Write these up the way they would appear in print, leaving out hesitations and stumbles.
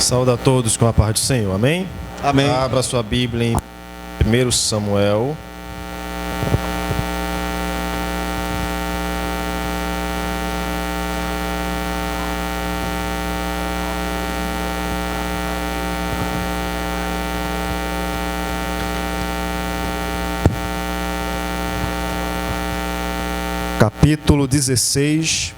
Saúde a todos com a paz do Senhor, amém? Amém. Abra sua Bíblia em 1 Samuel. Capítulo 16.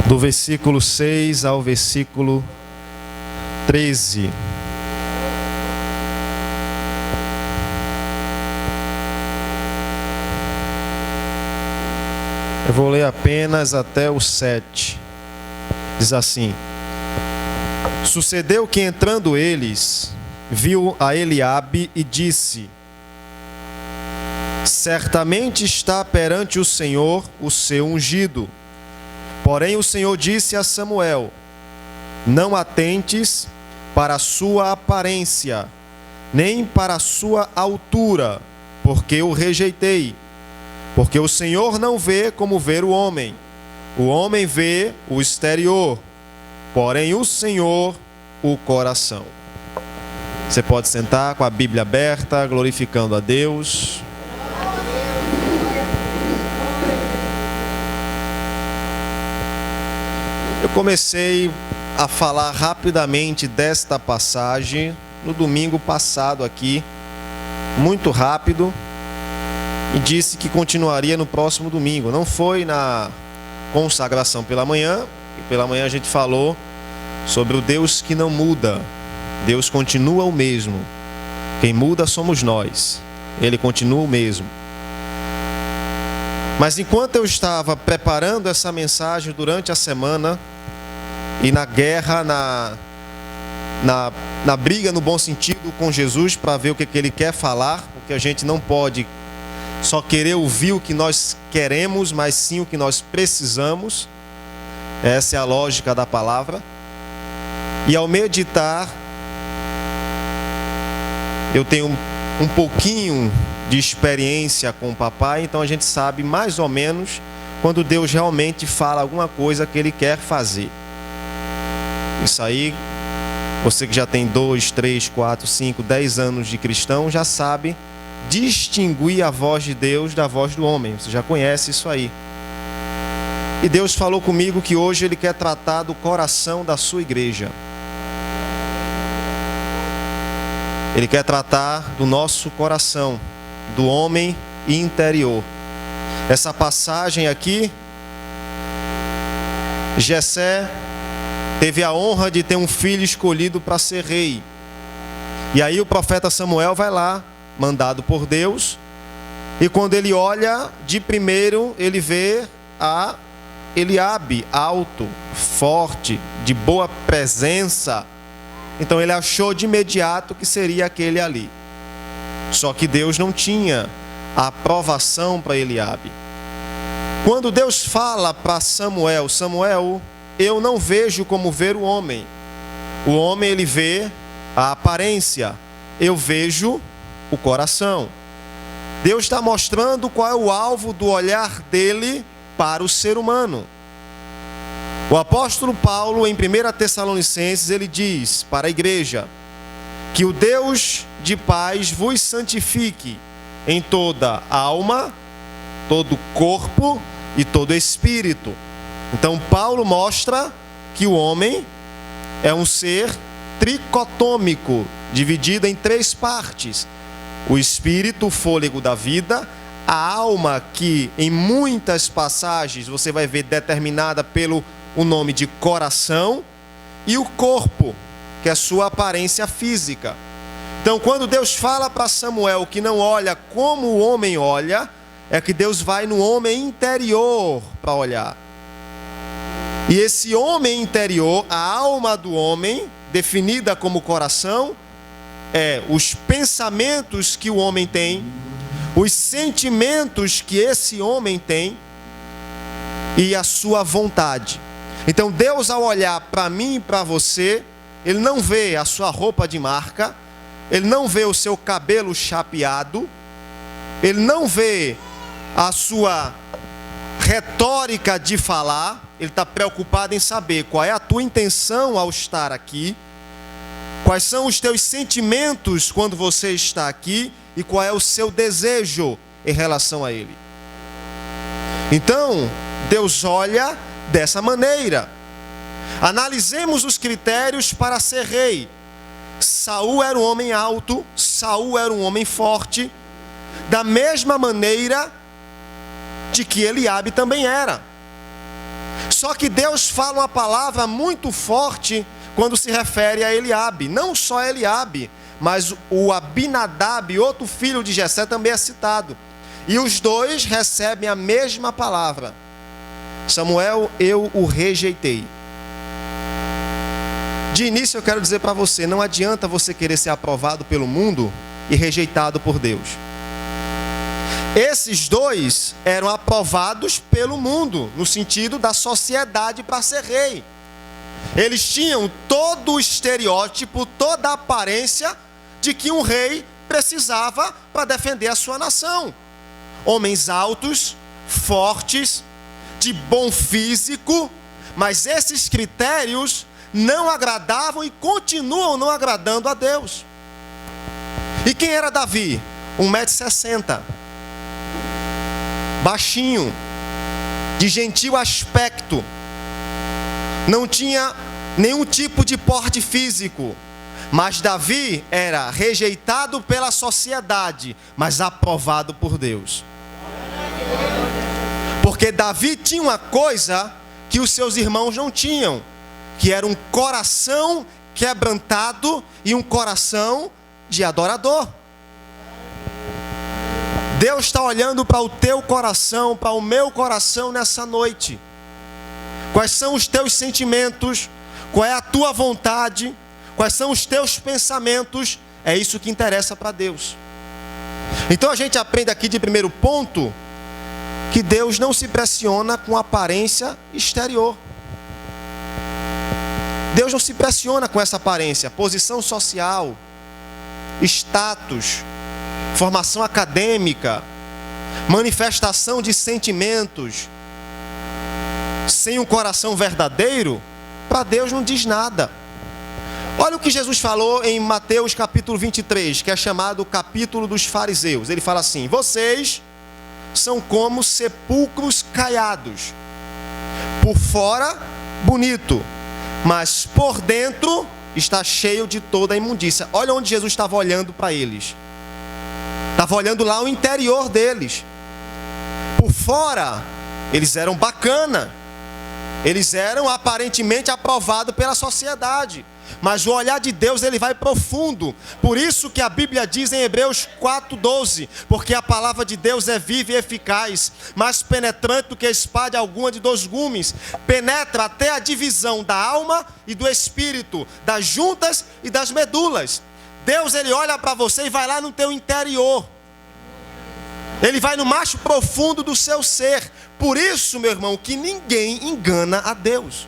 Do versículo 6 ao versículo 13. Eu vou ler apenas até o 7. Diz assim: Sucedeu que entrando eles, viu a Eliabe e disse: Certamente está perante o Senhor o seu ungido. Porém o Senhor disse a Samuel: Não atentes para a sua aparência, nem para a sua altura, porque o rejeitei. Porque o Senhor não vê como vê o homem vê o exterior, porém o Senhor o coração. Você pode sentar com a Bíblia aberta, glorificando a Deus. Eu comecei a falar rapidamente desta passagem no domingo passado aqui, muito rápido, e disse que continuaria no próximo domingo. Não foi na consagração pela manhã, e pela manhã a gente falou sobre o Deus que não muda. Deus continua o mesmo. Quem muda somos nós. Ele continua o mesmo. Mas enquanto eu estava preparando essa mensagem durante a semana, e na guerra, na briga no bom sentido com Jesus, para ver o que Ele quer falar, porque a gente não pode só querer ouvir o que nós queremos, mas sim o que nós precisamos. Essa é a lógica da palavra. E ao meditar, eu tenho um pouquinho de experiência com o papai, então a gente sabe mais ou menos quando Deus realmente fala alguma coisa que Ele quer fazer. Isso aí, você que já tem 2, 3, 4, 5, 10 anos de cristão, já sabe distinguir a voz de Deus da voz do homem. Você já conhece isso aí. E Deus falou comigo que hoje Ele quer tratar do coração da sua igreja. Ele quer tratar do nosso coração, do homem interior. Essa passagem aqui, Jessé teve a honra de ter um filho escolhido para ser rei. E aí o profeta Samuel vai lá, mandado por Deus, e quando ele olha, de primeiro ele vê a Eliabe, alto, forte, de boa presença. Então ele achou de imediato que seria aquele ali. Só que Deus não tinha a aprovação para Eliabe. Quando Deus fala para Samuel, Samuel, eu não vejo como ver o homem. O homem, ele vê a aparência. Eu vejo o coração. Deus está mostrando qual é o alvo do olhar dele para o ser humano. O apóstolo Paulo, em 1 Tessalonicenses, ele diz para a igreja que o Deus de paz vos santifique em toda alma, todo corpo e todo espírito. Então Paulo mostra que o homem é um ser tricotômico, dividido em 3 partes. O espírito, o fôlego da vida, a alma, que em muitas passagens você vai ver determinada pelo o nome de coração, e o corpo, que é a sua aparência física. Então quando Deus fala para Samuel que não olha como o homem olha, é que Deus vai no homem interior para olhar. E esse homem interior, a alma do homem, definida como coração, é os pensamentos que o homem tem, os sentimentos que esse homem tem e a sua vontade. Então Deus, ao olhar para mim e para você, Ele não vê a sua roupa de marca, Ele não vê o seu cabelo chapeado, Ele não vê a sua retórica de falar, ele está preocupado em saber qual é a tua intenção ao estar aqui, quais são os teus sentimentos quando você está aqui e qual é o seu desejo em relação a ele. Então, Deus olha dessa maneira. Analisemos os critérios para ser rei. Saul era um homem alto, Saul era um homem forte, da mesma maneira de que Eliabe também era. Só que Deus fala uma palavra muito forte quando se refere a Eliabe. Não só Eliabe, mas o Abinadab, outro filho de Jessé, também é citado. E os dois recebem a mesma palavra. Samuel, eu o rejeitei. De início eu quero dizer para você, não adianta você querer ser aprovado pelo mundo e rejeitado por Deus. Esses dois eram aprovados pelo mundo, no sentido da sociedade para ser rei. Eles tinham todo o estereótipo, toda a aparência de que um rei precisava para defender a sua nação. Homens altos, fortes, de bom físico, mas esses critérios não agradavam e continuam não agradando a Deus. E quem era Davi? 1,60 m. Baixinho, de gentil aspecto, não tinha nenhum tipo de porte físico, mas Davi era rejeitado pela sociedade, mas aprovado por Deus. Porque Davi tinha uma coisa que os seus irmãos não tinham, que era um coração quebrantado e um coração de adorador. Deus está olhando para o teu coração, para o meu coração nessa noite. Quais são os teus sentimentos? Qual é a tua vontade? Quais são os teus pensamentos? É isso que interessa para Deus. Então a gente aprende aqui de primeiro ponto que Deus não se pressiona com aparência exterior. Deus não se pressiona com essa aparência, posição social, status, formação acadêmica, manifestação de sentimentos. Sem um coração verdadeiro, para Deus não diz nada. Olha o que Jesus falou em Mateus capítulo 23, que é chamado o capítulo dos fariseus. Ele fala assim: vocês são como sepulcros caiados, por fora bonito, mas por dentro está cheio de toda a imundícia. Olha onde Jesus estava olhando para eles. Estava olhando lá o interior deles. Por fora, eles eram bacana. Eles eram aparentemente aprovados pela sociedade. Mas o olhar de Deus, ele vai profundo. Por isso que a Bíblia diz em Hebreus 4:12, porque a palavra de Deus é viva e eficaz, mais penetrante do que a espada alguma de 2 gumes, penetra até a divisão da alma e do espírito, das juntas e das medulas. Deus, ele olha para você e vai lá no teu interior. Ele vai no mais profundo do seu ser. Por isso, meu irmão, que ninguém engana a Deus.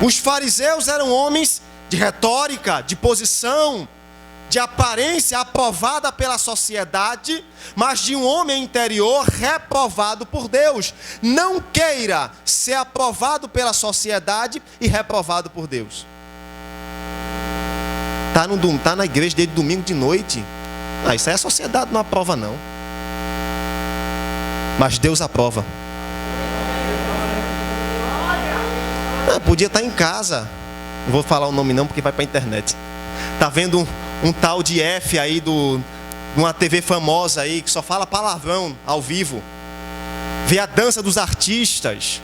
Os fariseus eram homens de retórica, de posição, de aparência aprovada pela sociedade, mas de um homem interior reprovado por Deus. Não queira ser aprovado pela sociedade e reprovado por Deus. Tá na igreja desde domingo de noite. Não, isso aí a sociedade não aprova não. Mas Deus aprova. Podia estar em casa. Não vou falar o nome não, porque vai para a internet. Tá vendo um tal de F aí de uma TV famosa aí, que só fala palavrão ao vivo. Vê a dança dos artistas.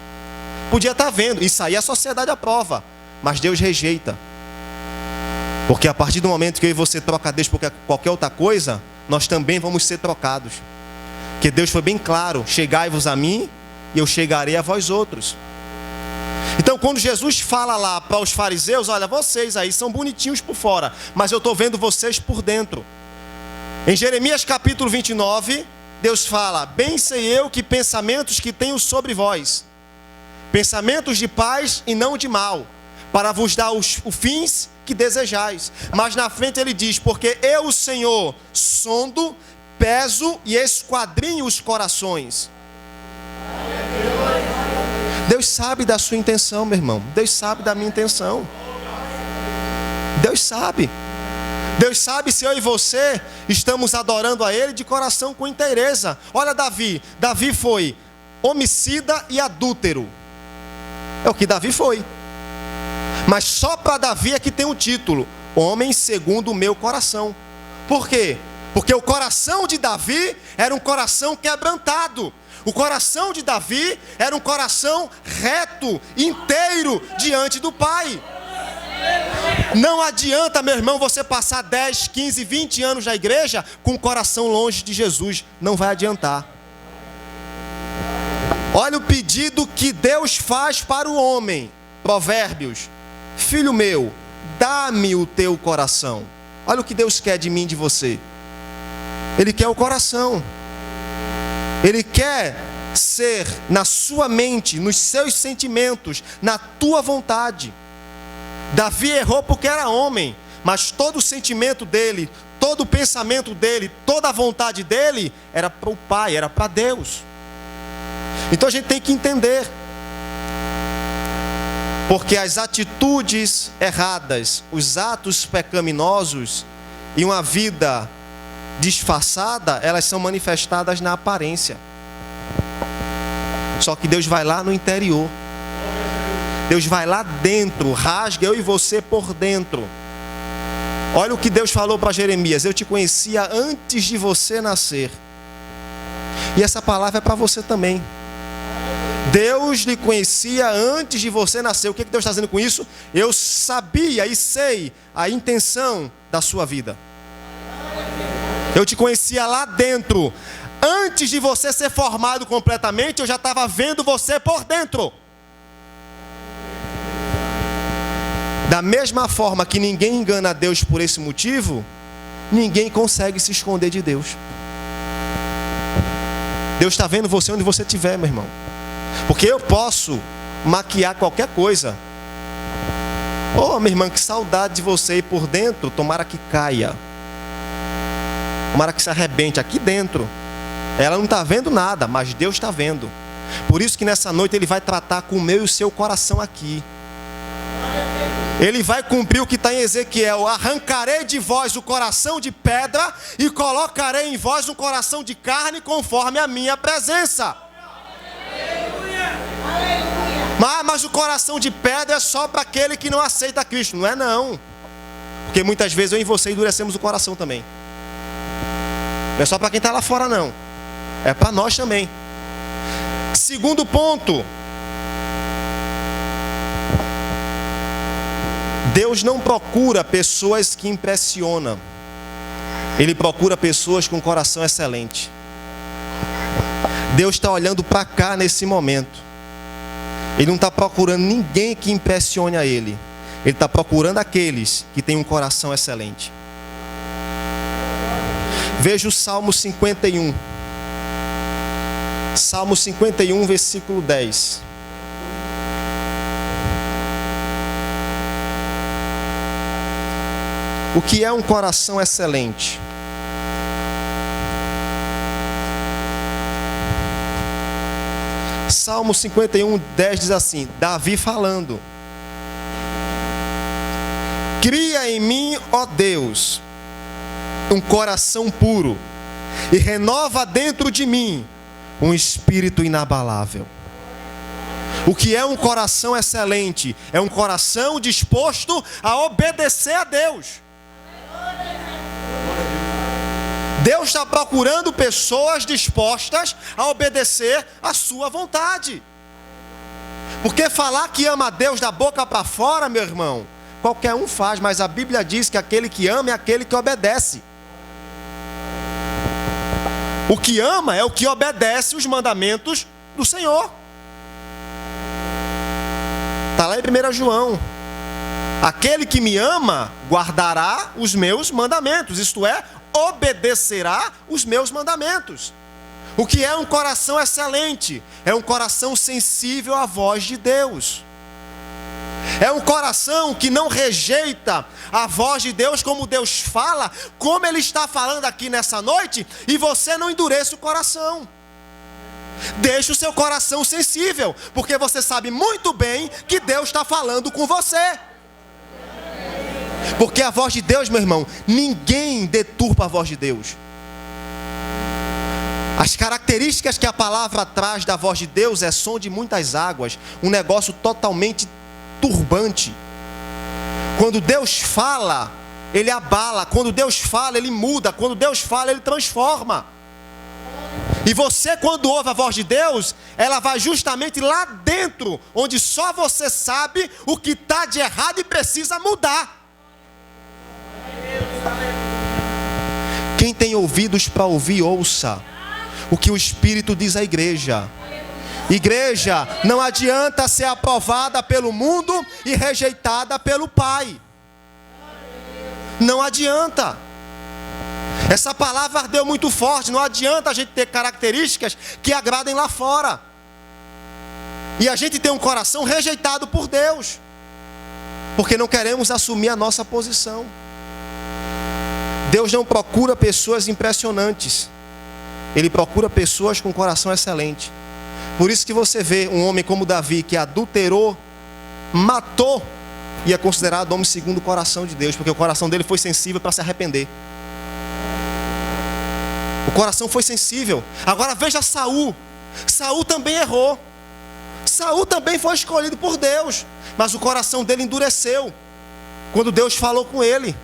Podia estar vendo. Isso aí a sociedade aprova, mas Deus rejeita. Porque a partir do momento que eu e você troca Deus por qualquer outra coisa, nós também vamos ser trocados. Porque Deus foi bem claro: chegai-vos a mim e eu chegarei a vós outros. Então quando Jesus fala lá para os fariseus: olha, vocês aí são bonitinhos por fora, mas eu estou vendo vocês por dentro. Em Jeremias capítulo 29, Deus fala: bem sei eu que pensamentos que tenho sobre vós, pensamentos de paz e não de mal, para vos dar os fins que desejais. Mas na frente ele diz: porque eu, o Senhor, sondo peso e esquadrinho os corações. Deus sabe da sua intenção, meu irmão. Deus sabe da minha intenção. Deus sabe. Deus sabe se eu e você estamos adorando a Ele de coração com inteireza. Olha Davi. Davi foi homicida e adúltero. É o que Davi foi. Mas só para Davi é que tem o título: homem segundo o meu coração. Por quê? Porque o coração de Davi era um coração quebrantado. O coração de Davi era um coração reto, inteiro diante do Pai. Não adianta, meu irmão, você passar 10, 15, 20 anos na igreja com o coração longe de Jesus. Não vai adiantar. Olha o pedido que Deus faz para o homem. Provérbios: filho meu, dá-me o teu coração. Olha o que Deus quer de mim e de você. Ele quer o coração. Ele quer ser na sua mente, nos seus sentimentos, na tua vontade. Davi errou porque era homem, mas todo o sentimento dele, todo o pensamento dele, toda a vontade dele era para o Pai, era para Deus. Então a gente tem que entender, porque as atitudes erradas, os atos pecaminosos e uma vida disfarçada, elas são manifestadas na aparência. Só que Deus vai lá no interior. Deus vai lá dentro, rasga eu e você por dentro. Olha o que Deus falou para Jeremias: eu te conhecia antes de você nascer. E essa palavra é para você também. Deus lhe conhecia antes de você nascer. O que Deus está dizendo com isso? Eu sabia e sei a intenção da sua vida. Eu te conhecia lá dentro. Antes de você ser formado completamente, eu já estava vendo você por dentro. Da mesma forma que ninguém engana a Deus por esse motivo, ninguém consegue se esconder de Deus. Deus está vendo você onde você estiver, meu irmão. Porque eu posso maquiar qualquer coisa. Oh, minha irmã, que saudade de você. E por dentro, tomara que caia. Tomara que se arrebente aqui dentro. Ela não está vendo nada, mas Deus está vendo. Por isso que nessa noite Ele vai tratar com o meu e o seu coração aqui. Ele vai cumprir o que está em Ezequiel: arrancarei de vós o coração de pedra e colocarei em vós um coração de carne conforme a minha presença. Mas o coração de pedra é só para aquele que não aceita Cristo. Não é não. Porque muitas vezes eu e você endurecemos o coração também. Não é só para quem está lá fora não. É para nós também. Segundo ponto: Deus não procura pessoas que impressionam. Ele procura pessoas com coração excelente. Deus está olhando para cá nesse momento. Ele não está procurando ninguém que impressione a Ele. Ele está procurando aqueles que têm um coração excelente. Veja o Salmo 51. Salmo 51, versículo 10. O que é um coração excelente? Salmo 51, 10 diz assim, Davi falando: cria em mim, ó Deus, um coração puro, e renova dentro de mim um espírito inabalável. O que é um coração excelente? É um coração disposto a obedecer a Deus. Deus está procurando pessoas dispostas a obedecer a sua vontade. Porque falar que ama a Deus da boca para fora, meu irmão, qualquer um faz, mas a Bíblia diz que aquele que ama é aquele que obedece. O que ama é o que obedece os mandamentos do Senhor. Está lá em 1 João. Aquele que me ama guardará os meus mandamentos, isto é, obedecerá os meus mandamentos. O que é um coração excelente? É um coração sensível à voz de Deus. É um coração que não rejeita a voz de Deus como Deus fala, como Ele está falando aqui nessa noite, e você não endureça o coração. Deixe o seu coração sensível, porque você sabe muito bem que Deus está falando com você. Porque a voz de Deus, meu irmão, ninguém deturpa a voz de Deus. As características que a palavra traz da voz de Deus é som de muitas águas, um negócio totalmente turbante. Quando Deus fala, Ele abala. Quando Deus fala, Ele muda. Quando Deus fala, Ele transforma. E você, quando ouve a voz de Deus, ela vai justamente lá dentro, onde só você sabe o que está de errado e precisa mudar. Quem tem ouvidos para ouvir, ouça o que o Espírito diz à igreja. Igreja, não adianta ser aprovada pelo mundo e rejeitada pelo Pai. Não adianta. Essa palavra ardeu muito forte. Não adianta a gente ter características que agradem lá fora e a gente tem um coração rejeitado por Deus, porque não queremos assumir a nossa posição. Deus não procura pessoas impressionantes. Ele procura pessoas com coração excelente. Por isso que você vê um homem como Davi, que adulterou, matou, e é considerado homem segundo o coração de Deus, porque o coração dele foi sensível para se arrepender. O coração foi sensível. Agora veja Saul. Saul também errou. Saul também foi escolhido por Deus, mas o coração dele endureceu quando Deus falou com ele.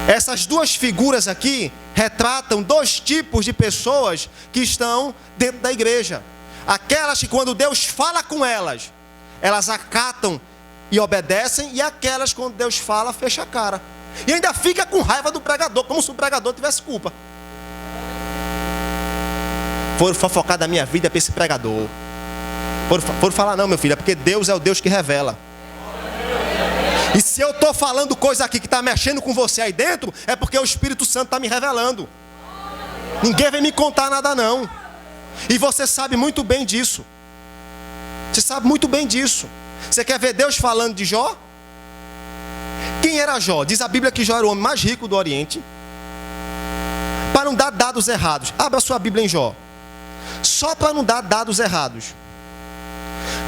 Essas duas figuras aqui retratam dois tipos de pessoas que estão dentro da igreja. Aquelas que quando Deus fala com elas, elas acatam e obedecem, e aquelas quando Deus fala, fecha a cara. E ainda fica com raiva do pregador, como se o pregador tivesse culpa. Foram fofocar da minha vida para esse pregador. Foram falar, não, meu filho, é porque Deus é o Deus que revela. E se eu estou falando coisa aqui que está mexendo com você aí dentro, é porque o Espírito Santo está me revelando. Ninguém vem me contar nada não. E você sabe muito bem disso. Você sabe muito bem disso. Você quer ver Deus falando de Jó? Quem era Jó? Diz a Bíblia que Jó era o homem mais rico do Oriente. Para não dar dados errados, abra sua Bíblia em Jó. Só para não dar dados errados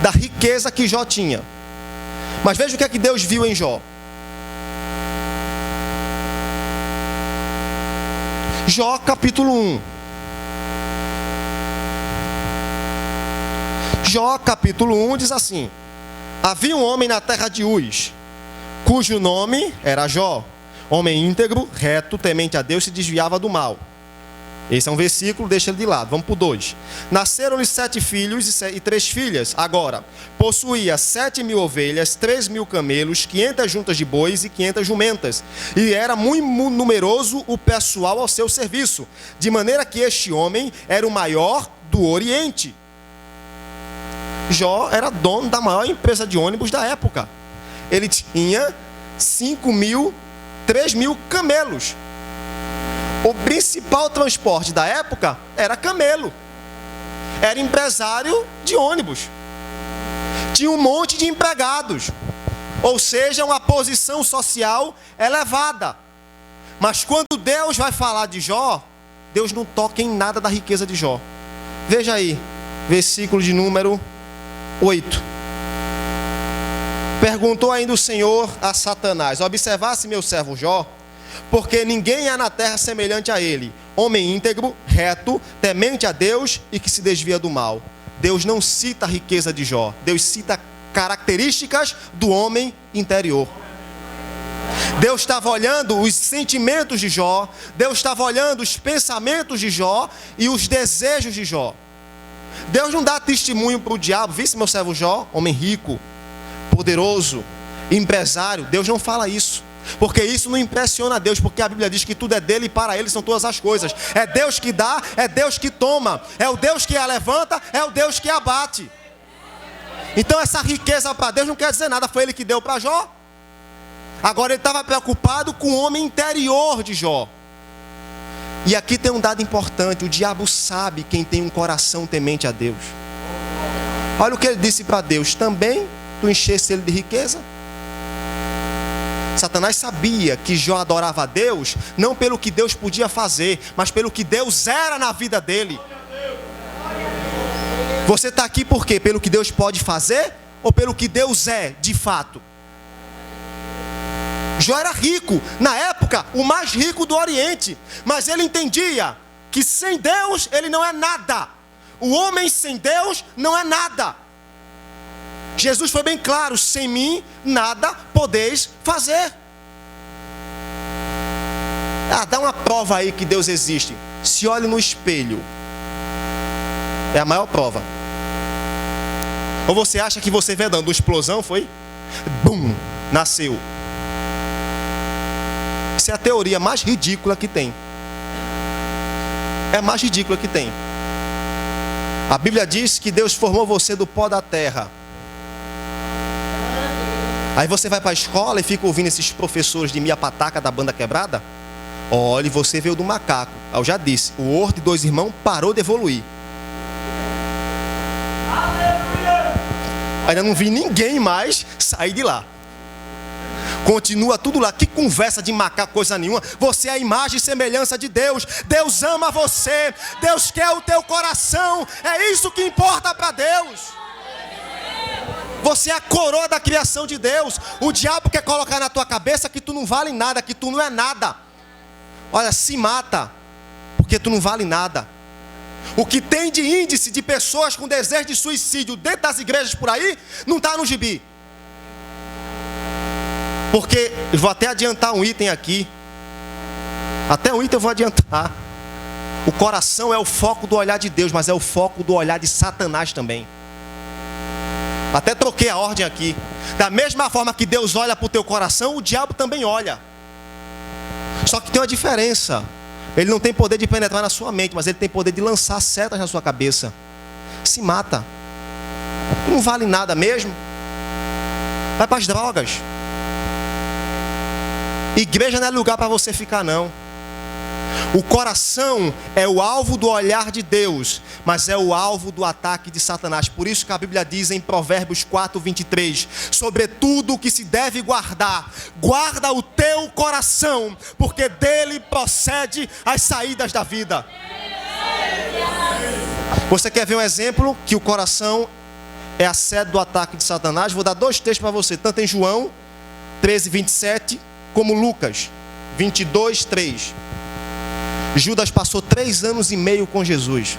da riqueza que Jó tinha. Mas veja o que é que Deus viu em Jó. Jó capítulo 1. Jó capítulo 1 diz assim: havia um homem na terra de Uz, cujo nome era Jó, homem íntegro, reto, temente a Deus, se desviava do mal. Esse é um versículo, deixa ele de lado. Vamos para o 2. Nasceram-lhe 7 filhos e 3 filhas. Agora, possuía 7.000 ovelhas, 3.000 camelos, 500 juntas de bois e 500 jumentas. E era muito numeroso o pessoal ao seu serviço, de maneira que este homem era o maior do Oriente. Jó era dono da maior empresa de ônibus da época. Ele tinha 3.000 camelos. O principal transporte da época era camelo. Era empresário de ônibus. Tinha um monte de empregados. Ou seja, uma posição social elevada. Mas quando Deus vai falar de Jó, Deus não toca em nada da riqueza de Jó. Veja aí, versículo de número 8. Perguntou ainda o Senhor a Satanás: observasse meu servo Jó, porque ninguém há na terra semelhante a ele, homem íntegro, reto, temente a Deus e que se desvia do mal. Deus não cita a riqueza de Jó, Deus cita características do homem interior. Deus estava olhando os sentimentos de Jó, Deus estava olhando os pensamentos de Jó e os desejos de Jó. Deus não dá testemunho para o diabo: visse meu servo Jó, homem rico, poderoso, empresário. Deus não fala isso, porque isso não impressiona a Deus, porque a Bíblia diz que tudo é dele e para ele são todas as coisas. É Deus que dá, é Deus que toma, é o Deus que a levanta, é o Deus que abate. Então essa riqueza para Deus não quer dizer nada. Foi ele que deu para Jó. Agora ele estava preocupado com o homem interior de Jó. E aqui tem um dado importante: o diabo sabe quem tem um coração temente a Deus. Olha o que ele disse para Deus: também tu enchesse ele de riqueza? Satanás sabia que Jó adorava a Deus, não pelo que Deus podia fazer, mas pelo que Deus era na vida dele. Você está aqui por quê? Pelo que Deus pode fazer ou pelo que Deus é de fato? Jó era rico, na época o mais rico do Oriente, mas ele entendia que sem Deus ele não é nada. O homem sem Deus não é nada. Jesus foi bem claro: sem mim nada podeis fazer. Dá uma prova aí que Deus existe. Se olhe no espelho. É a maior prova. Ou você acha que você vê dando uma explosão, foi? Bum! Nasceu. Essa é a teoria mais ridícula que tem. É a mais ridícula que tem. A Bíblia diz que Deus formou você do pó da terra. Aí você vai para a escola e fica ouvindo esses professores de Mia Pataca da Banda Quebrada. Olha, você veio do macaco. Eu já disse, o Horto de Dois Irmãos parou de evoluir. Ainda não vi ninguém mais sair de lá. Continua tudo lá. Que conversa de macaco, coisa nenhuma. Você é a imagem e semelhança de Deus. Deus ama você. Deus quer o teu coração. É isso que importa para Deus. Você é a coroa da criação de Deus. O diabo quer colocar na tua cabeça que tu não vale nada, que tu não é nada. Olha, se mata, porque tu não vale nada. O que tem de índice de pessoas com desejo de suicídio dentro das igrejas por aí, não está no gibi. Porque, eu vou até adiantar um item aqui. Até um item eu vou adiantar. O coração é o foco do olhar de Deus, mas é o foco do olhar de Satanás também. Até troquei a ordem aqui. Da mesma forma que Deus olha para o teu coração, o diabo também olha. Só que tem uma diferença. Ele não tem poder de penetrar na sua mente, mas ele tem poder de lançar setas na sua cabeça. Se mata. Não vale nada mesmo. Vai para as drogas. Igreja não é lugar para você ficar, não. O coração é o alvo do olhar de Deus, mas é o alvo do ataque de Satanás. Por isso que a Bíblia diz em Provérbios 4:23: sobretudo o que se deve guardar, guarda o teu coração, porque dele procede as saídas da vida. Você quer ver um exemplo que o coração é a sede do ataque de Satanás? Vou dar 2 textos para você, tanto em João 13:27 como Lucas 22:3. Judas passou 3 anos e meio com Jesus.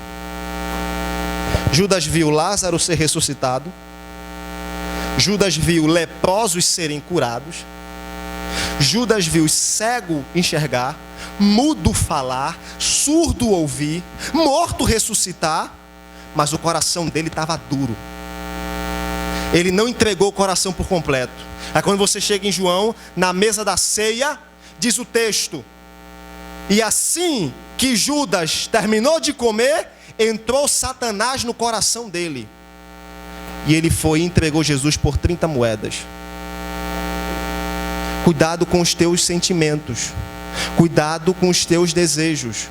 Judas viu Lázaro ser ressuscitado. Judas viu leprosos serem curados. Judas viu cego enxergar, mudo falar, surdo ouvir, morto ressuscitar. Mas o coração dele estava duro. Ele não entregou o coração por completo. Aí quando você chega em João, na mesa da ceia, diz o texto: e assim que Judas terminou de comer, entrou Satanás no coração dele. E ele foi e entregou Jesus por 30 moedas. Cuidado com os teus sentimentos. Cuidado com os teus desejos.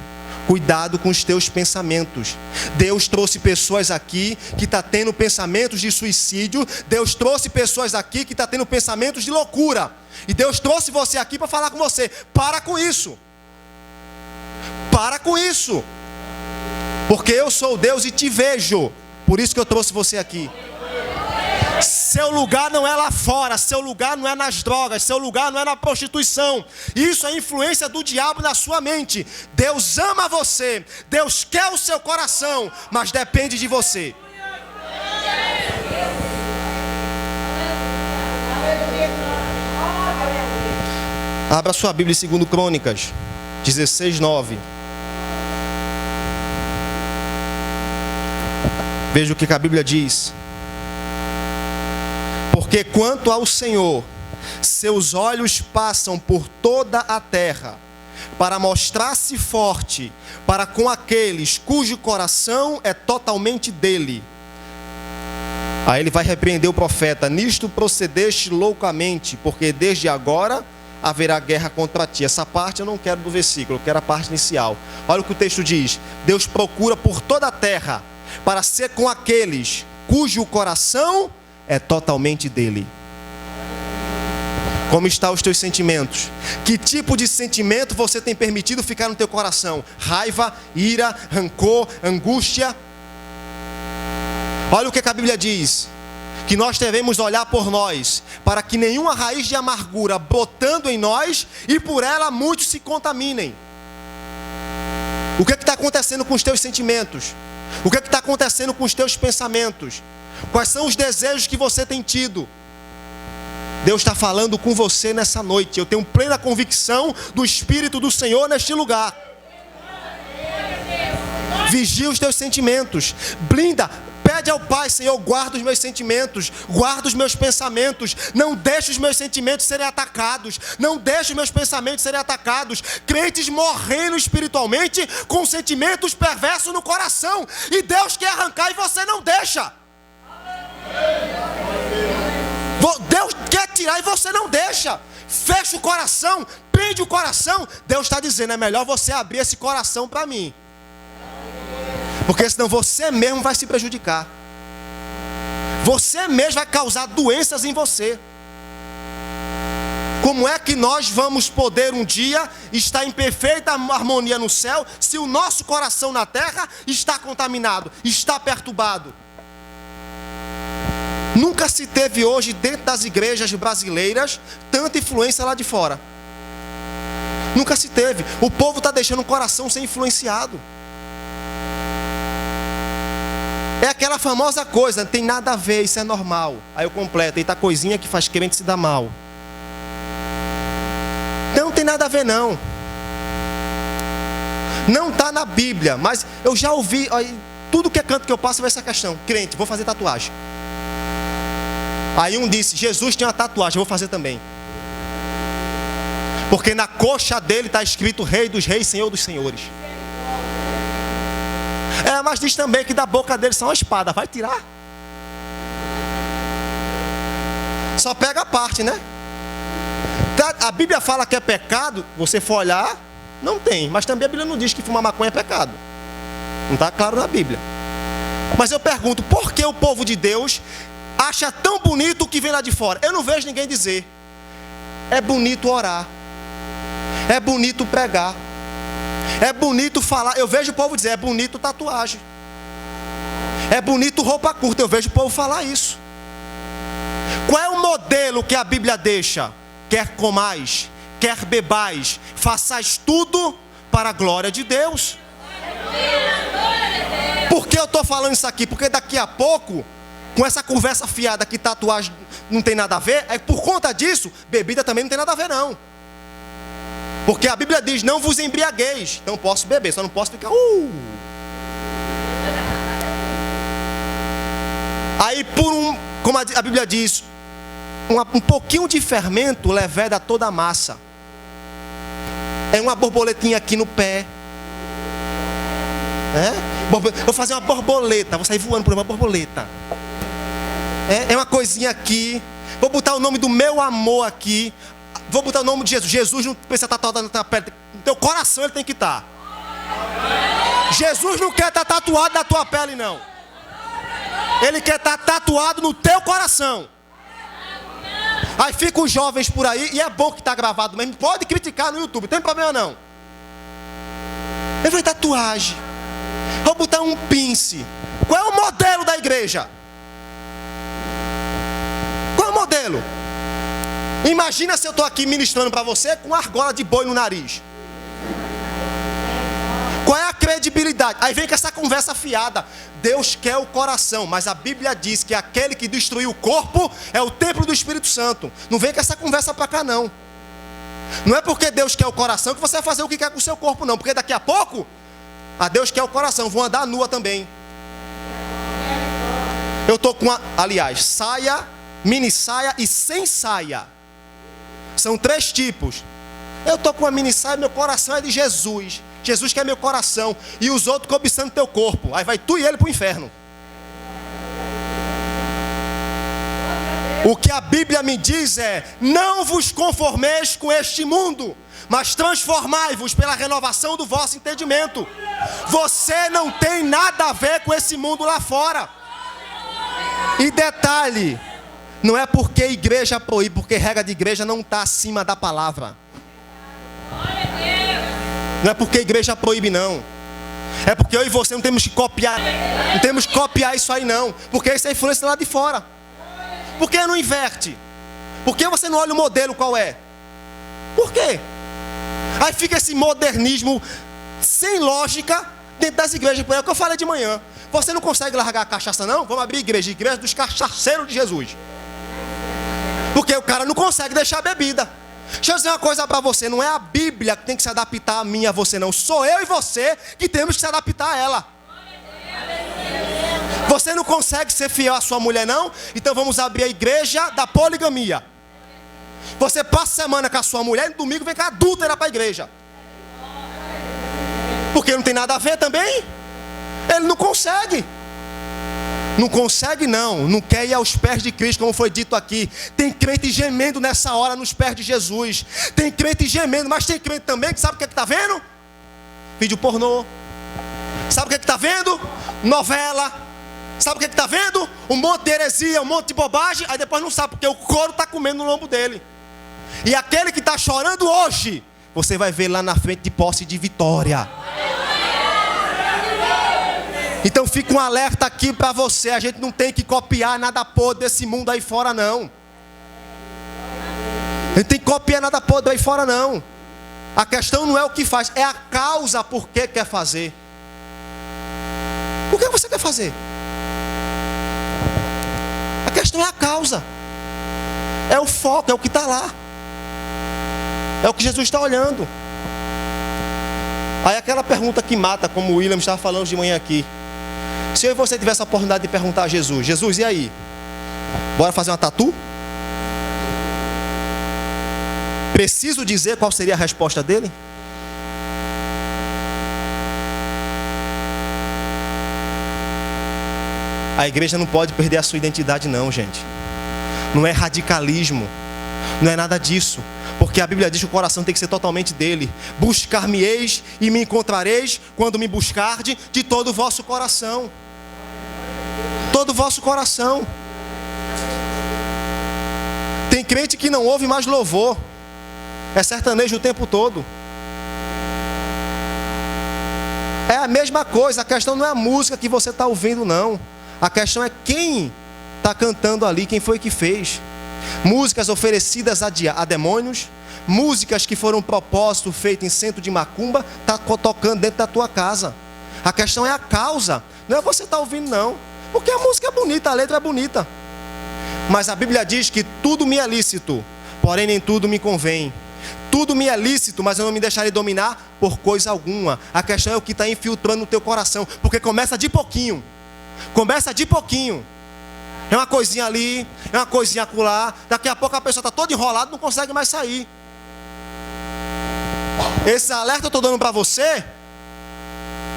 Cuidado com os teus pensamentos. Deus trouxe pessoas aqui que estão tendo pensamentos de suicídio. Deus trouxe pessoas aqui que estão tendo pensamentos de loucura. E Deus trouxe você aqui para falar com você: para com isso. Para com isso. Porque eu sou Deus e te vejo. Por isso que eu trouxe você aqui. Seu lugar não é lá fora. Seu lugar não é nas drogas. Seu lugar não é na prostituição. Isso é influência do diabo na sua mente. Deus ama você. Deus quer o seu coração. Mas depende de você. Abra sua Bíblia em 2 Crônicas 16:9. Veja o que a Bíblia diz. Porque quanto ao Senhor, seus olhos passam por toda a terra, para mostrar-se forte para com aqueles cujo coração é totalmente dele. Aí ele vai repreender o profeta: nisto procedeste loucamente, porque desde agora haverá guerra contra ti. Essa parte eu não quero do versículo, eu quero a parte inicial. Olha o que o texto diz: Deus procura por toda a terra para ser com aqueles cujo coração é totalmente dele. Como estão os teus sentimentos? Que tipo de sentimento você tem permitido ficar no teu coração? Raiva, ira, rancor, angústia? Olha o que a Bíblia diz. Que nós devemos olhar por nós, para que nenhuma raiz de amargura brotando em nós, e por ela muitos se contaminem. O que está acontecendo com os teus sentimentos? O que está acontecendo com os teus pensamentos? Quais são os desejos que você tem tido? Deus está falando com você nessa noite. Eu tenho plena convicção do Espírito do Senhor neste lugar. Vigia os teus sentimentos. Blinda. Pede ao Pai: Senhor, guarda os meus sentimentos, guarda os meus pensamentos. Não deixe os meus sentimentos serem atacados. Não deixe os meus pensamentos serem atacados. Crentes morrendo espiritualmente com sentimentos perversos no coração. E Deus quer arrancar e você não deixa. Deus quer tirar e você não deixa. Fecha o coração, prende o coração. Deus está dizendo: é melhor você abrir esse coração para mim, porque senão você mesmo vai se prejudicar. Você mesmo vai causar doenças em você. Como é que nós vamos poder um dia estar em perfeita harmonia no céu, se o nosso coração na terra está contaminado, está perturbado? Nunca se teve hoje dentro das igrejas brasileiras tanta influência lá de fora. Nunca se teve. O povo está deixando o coração ser influenciado. É aquela famosa coisa: não tem nada a ver, isso é normal. Aí eu completo: eita coisinha que faz crente se dar mal. Não tem nada a ver não. Não está na Bíblia, mas eu já ouvi, tudo que é canto que eu passo vai essa questão: crente, vou fazer tatuagem. Aí um disse: Jesus tinha uma tatuagem, eu vou fazer também. Porque na coxa dele está escrito Rei dos Reis, Senhor dos Senhores. Mas diz também que da boca dele só uma espada. Vai tirar? Só pega a parte, né? A Bíblia fala que é pecado. Você for olhar, não tem. Mas também a Bíblia não diz que fumar maconha é pecado. Não está claro na Bíblia. Mas eu pergunto: por que o povo de Deus acha tão bonito o que vem lá de fora? Eu não vejo ninguém dizer: é bonito orar, é bonito pregar, é bonito falar. Eu vejo o povo dizer: é bonito tatuagem, é bonito roupa curta. Eu vejo o povo falar isso. Qual é o modelo que a Bíblia deixa? Quer comais, quer bebais, façais tudo para a glória de Deus. Por que eu estou falando isso aqui? Porque daqui a pouco, com essa conversa fiada que tatuagem não tem nada a ver, é por conta disso, bebida também não tem nada a ver não. Porque a Bíblia diz: não vos embriagueis. Então eu posso beber, só não posso ficar Aí como a Bíblia diz, um pouquinho de fermento leveda toda a massa. É uma borboletinha aqui no pé. Vou fazer uma borboleta, vou sair voando por uma borboleta. É uma coisinha aqui. Vou botar o nome do meu amor aqui. Vou botar o nome de Jesus. Jesus não precisa estar tatuado na pele. No teu coração ele tem que estar. Jesus não quer estar tatuado na tua pele, não. Ele quer estar tatuado no teu coração. Aí ficam os jovens por aí, e é bom que está gravado mesmo. Pode criticar no YouTube, não tem problema não. Ele vai tatuagem. Vou botar um pince. Qual é o modelo da igreja? Qual é o modelo? Imagina se eu estou aqui ministrando para você com argola de boi no nariz. Qual é a credibilidade? Aí vem com essa conversa fiada. Deus quer o coração, mas a Bíblia diz que aquele que destruiu o corpo é o templo do Espírito Santo. Não vem com essa conversa para cá não. Não é porque Deus quer o coração que você vai fazer o que quer com o seu corpo não. Porque daqui a pouco, a Deus quer o coração. Vou andar nua também. Eu estou com saia, mini saia e sem saia. São 3 tipos. Eu estou com a mini saia, meu coração é de Jesus. Jesus quer meu coração. E os outros cobiçando teu corpo. Aí vai tu e ele para o inferno. O que a Bíblia me diz é: não vos conformeis com este mundo, mas transformai-vos pela renovação do vosso entendimento. Você não tem nada a ver com esse mundo lá fora. E detalhe, Não é porque a igreja proíbe, porque regra de igreja não está acima da palavra. Não é porque a igreja proíbe, não. É porque eu e você não temos que copiar. Não temos que copiar isso aí, não. Porque isso é influência lá de fora. Por que não inverte? Por que você não olha o modelo qual é? Por quê? Aí fica esse modernismo sem lógica dentro das igrejas. É o que eu falei de manhã. Você não consegue largar a cachaça, não? Vamos abrir igreja dos cachaceiros de Jesus. Porque o cara não consegue deixar a bebida. Deixa eu dizer uma coisa para você. Não é a Bíblia que tem que se adaptar a mim e a você, não. Sou eu e você que temos que se adaptar a ela. Você não consegue ser fiel à sua mulher, não? Então vamos abrir a igreja da poligamia. Você passa a semana com a sua mulher e no domingo vem com a adúltera para a igreja. Porque não tem nada a ver também. Ele não consegue. Não consegue, não. Não quer ir aos pés de Cristo, como foi dito aqui. Tem crente gemendo nessa hora nos pés de Jesus. Tem crente gemendo, mas tem crente também que sabe o que está vendo? Vídeo pornô. Sabe o que está vendo? Novela. Sabe o que está vendo? Um monte de heresia, um monte de bobagem. Aí depois não sabe, porque o couro está comendo no lombo dele. E aquele que está chorando hoje, você vai ver lá na frente de posse de vitória. Então fica um alerta aqui para você. A gente não tem que copiar nada podre desse mundo aí fora, não. A gente tem que copiar nada podre aí fora, não. A questão não é o que faz, é a causa por que quer fazer. Por que você quer fazer? A questão é a causa. É o foco, é o que está lá. É o que Jesus está olhando. Aí aquela pergunta que mata, como o William estava falando de manhã aqui. Se eu e você tivesse a oportunidade de perguntar a Jesus: Jesus, e aí? Bora fazer uma tatu? Preciso dizer qual seria a resposta dele? A igreja não pode perder a sua identidade, não, gente. Não é radicalismo. Não é nada disso. Porque a Bíblia diz que o coração tem que ser totalmente dele. Buscar-me-eis e me encontrareis quando me buscardes de todo o vosso coração. Todo o vosso coração. Tem crente que não ouve mais louvor. É sertanejo o tempo todo. É a mesma coisa. A questão não é a música que você está ouvindo, não. A questão é quem está cantando ali, quem foi que fez. Músicas oferecidas a demônios, músicas que foram propósito feito em centro de macumba, está tocando dentro da tua casa. A questão é a causa, não é você estar ouvindo, não. Porque a música é bonita, a letra é bonita. Mas a Bíblia diz que tudo me é lícito, porém nem tudo me convém. Tudo me é lícito, mas eu não me deixarei dominar por coisa alguma. A questão é o que está infiltrando no teu coração, porque começa de pouquinho. Começa de pouquinho. É uma coisinha ali, é uma coisinha acolá. Daqui a pouco a pessoa está toda enrolada, não consegue mais sair. Esse alerta eu estou dando para você,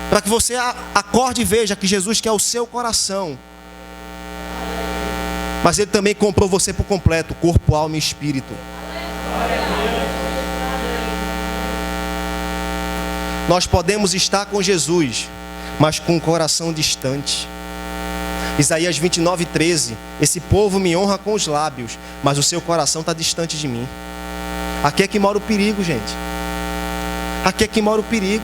para que você acorde e veja que Jesus quer o seu coração. Mas Ele também comprou você por completo, corpo, alma e espírito. Nós podemos estar com Jesus, mas com o coração distante. Isaías 29:13. Esse povo me honra com os lábios, mas o seu coração está distante de mim. Aqui é que mora o perigo, gente. Aqui é que mora o perigo.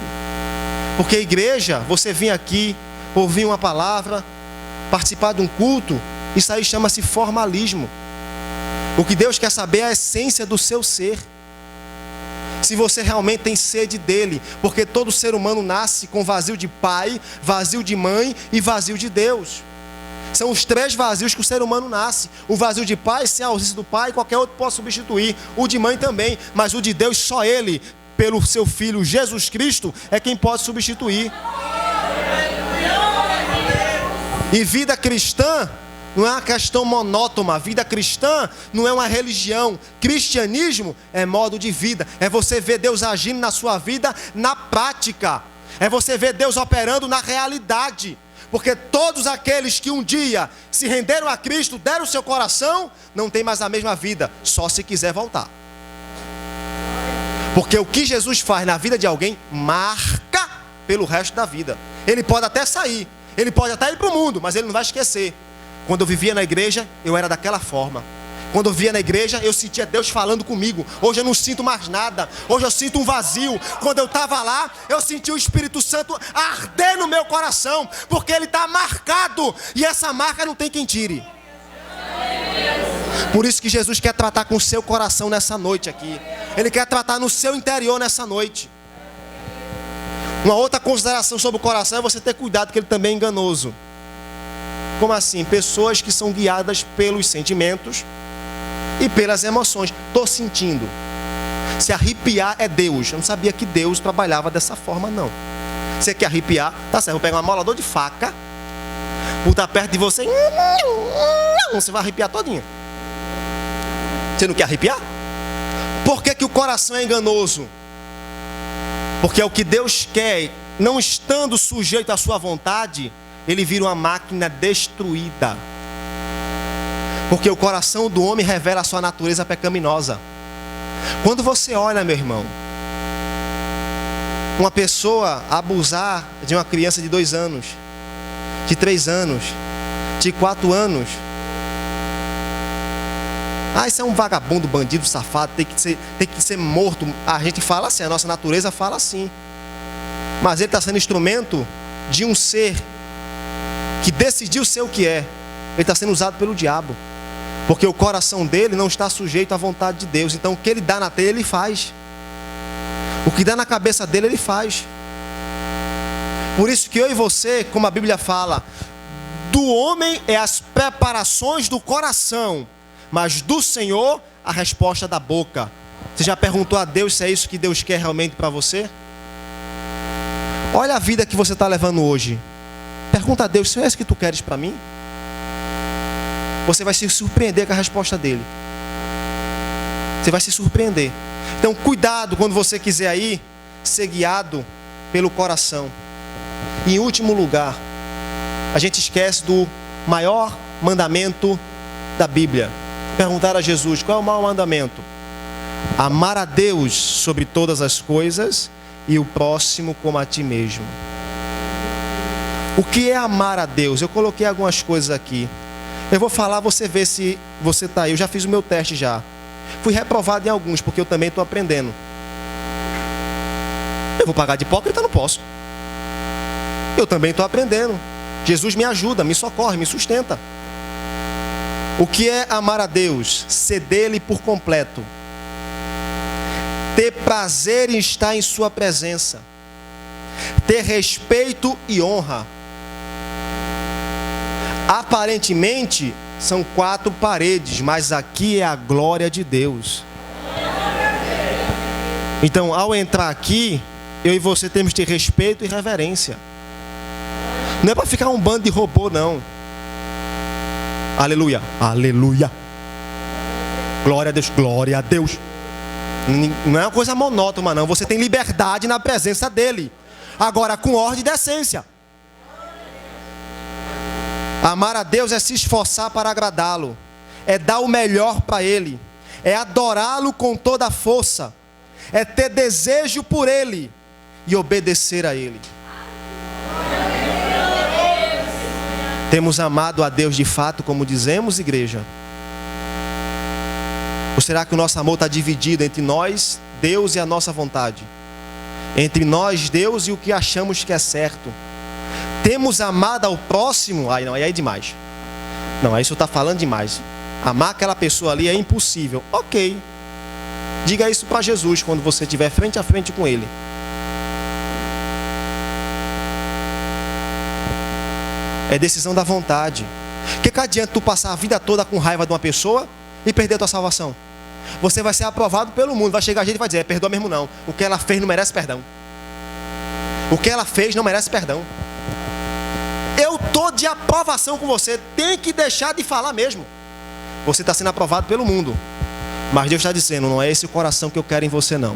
Porque a igreja, você vir aqui, ouvir uma palavra, participar de um culto, isso aí chama-se formalismo. O que Deus quer saber é a essência do seu ser. Se você realmente tem sede dele. Porque todo ser humano nasce com vazio de pai, vazio de mãe e vazio de Deus. São os 3 vazios que o ser humano nasce. O vazio de pai, sem a ausência do pai, qualquer outro pode substituir. O de mãe também. Mas o de Deus, só ele, pelo seu Filho Jesus Cristo, é quem pode substituir. E vida cristã não é uma questão monótona. Vida cristã não é uma religião. Cristianismo é modo de vida. É você ver Deus agindo na sua vida na prática. É você ver Deus operando na realidade. Porque todos aqueles que um dia se renderam a Cristo, deram o seu coração, não tem mais a mesma vida, só se quiser voltar. Porque o que Jesus faz na vida de alguém, marca pelo resto da vida. Ele pode até sair, ele pode até ir para o mundo, mas ele não vai esquecer. Quando eu vivia na igreja, eu era daquela forma. Quando eu via na igreja, eu sentia Deus falando comigo. Hoje eu não sinto mais nada. Hoje eu sinto um vazio. Quando eu estava lá, eu senti o Espírito Santo arder no meu coração, porque ele está marcado, e essa marca não tem quem tire. Por isso que Jesus quer tratar com o seu coração nessa noite aqui. Ele quer tratar no seu interior nessa noite. Uma outra consideração sobre o coração é você ter cuidado, que ele também é enganoso. Como assim? Pessoas que são guiadas pelos sentimentos e pelas emoções. Estou sentindo. Se arrepiar é Deus. Eu não sabia que Deus trabalhava dessa forma, não. Você quer arrepiar? Tá certo, vou pegar um amolador de faca, botar perto de você, você vai arrepiar todinho. Você não quer arrepiar? Por que o coração é enganoso? Porque é o que Deus quer, não estando sujeito à sua vontade, ele vira uma máquina destruída. Porque o coração do homem revela a sua natureza pecaminosa. Quando você olha, meu irmão, uma pessoa abusar de uma criança de 2 anos, de 3 anos, de 4 anos, isso é um vagabundo, bandido, safado, tem que ser morto. A gente fala assim, a nossa natureza fala assim. Mas ele está sendo instrumento de um ser que decidiu ser o que é. Ele está sendo usado pelo diabo. Porque o coração dele não está sujeito à vontade de Deus. Então o que ele dá na telha, ele faz. O que dá na cabeça dele, ele faz. Por isso que eu e você, como a Bíblia fala, do homem é as preparações do coração, mas do Senhor a resposta da boca. Você já perguntou a Deus se é isso que Deus quer realmente para você? Olha a vida que você está levando hoje. Pergunta a Deus, se é isso que tu queres para mim? Você vai se surpreender com a resposta dele. Você vai se surpreender. Então cuidado quando você quiser aí ser guiado pelo coração. E em último lugar, a gente esquece do maior mandamento da Bíblia. Perguntaram a Jesus, qual é o maior mandamento? Amar a Deus sobre todas as coisas e o próximo como a ti mesmo. O que é amar a Deus? Eu coloquei algumas coisas aqui. Eu vou falar, você vê se você está aí. Eu já fiz o meu teste já. Fui reprovado em alguns, porque eu também estou aprendendo. Eu vou pagar de hipócrita? Não posso. Eu também estou aprendendo. Jesus me ajuda, me socorre, me sustenta. O que é amar a Deus? Ceder-lhe por completo. Ter prazer em estar em sua presença. Ter respeito e honra. Aparentemente são 4 paredes, mas aqui é a glória de Deus. Então, ao entrar aqui, eu e você temos que ter respeito e reverência. Não é para ficar um bando de robô, não. Aleluia, aleluia. Glória a Deus, glória a Deus. Não é uma coisa monótona, não. Você tem liberdade na presença dele. Agora, com ordem e decência. Amar a Deus é se esforçar para agradá-lo. É dar o melhor para ele. É adorá-lo com toda a força. É ter desejo por ele e obedecer a ele. Temos amado a Deus de fato, como dizemos, igreja? Ou será que o nosso amor está dividido entre nós, Deus, e a nossa vontade? Entre nós, Deus, e o que achamos que é certo? Temos amado ao próximo? Aí não, aí é demais. Não, aí isso está falando demais. Amar aquela pessoa ali é impossível. Ok. Diga isso para Jesus quando você estiver frente a frente com ele. É decisão da vontade. Que adianta tu passar a vida toda com raiva de uma pessoa e perder a tua salvação? Você vai ser aprovado pelo mundo. Vai chegar a gente e vai dizer, perdoa mesmo não. O que ela fez não merece perdão. O que ela fez não merece perdão. Eu estou de aprovação com você. Tem que deixar de falar mesmo. Você está sendo aprovado pelo mundo. Mas Deus está dizendo, não é esse o coração que eu quero em você não.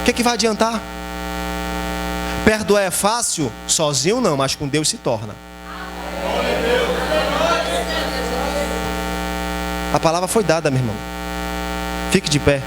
O que vai adiantar? Perdoar é fácil? Sozinho não, mas com Deus se torna. A palavra foi dada, meu irmão. Fique de pé.